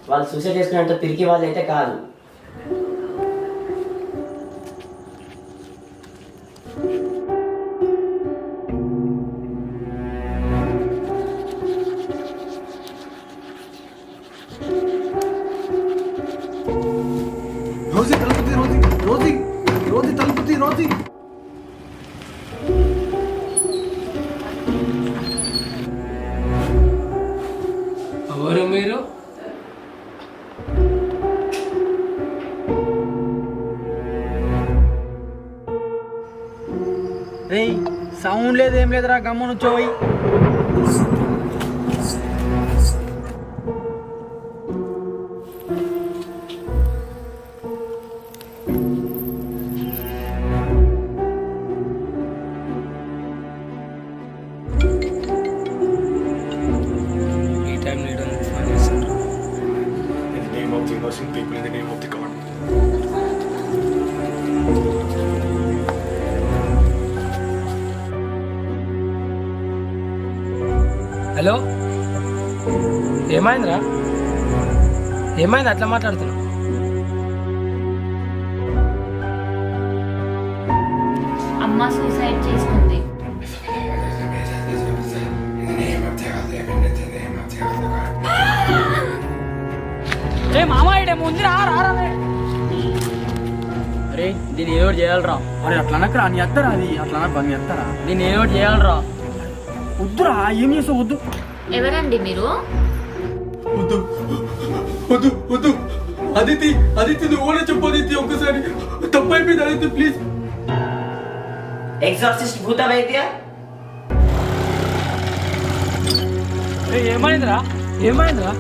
వాళ్ళు సూసైడ్ చేసుకునేంత పిరికి వాళ్ళు అయితే కాదు. రోజీ తలుపుతి రోజీ రోజీ రోజీ తలుపుతి రోజీ. ఎవరు మీరు? రే సౌండ్ లేదు ఏం లేదురా గమ్మున వచ్చోయి. ఈ టైం లీడర్ ఫోన్ చేశారు. In the name of the innocent people, in the name of the God. Hello, ఏమైందిరా? ఏమైంది అట్లా మాట్లాడుతున్నావు? అమ్మ సూసైడ్ చేసుకుంది. రే మామ ఇడేమో ఉంది రా రా రే. అరే దీన్ని ఏదో ఒకటి చేయాలరా. అరే అట్లా అనకరా, నీ ఎత్తరా అది అట్లా అనబ్బా, నీ ఎత్తరా. దీన్ని ఏదో ఒకటి చేయాలరా. వద్దురా, ఏం చేస్తావు వద్దు. ఎవరండి మీరు? వద్దు వద్దు వద్దు అదితి అదితి నువ్వు కూడా చెప్పు అదితి, ఒక్కసారి తప్పైపోయింది అదితి ప్లీజ్. ఎగ్జార్సిస్ట్ భూత వైద్య. ఏమైందిరా? ఏమైందిరా?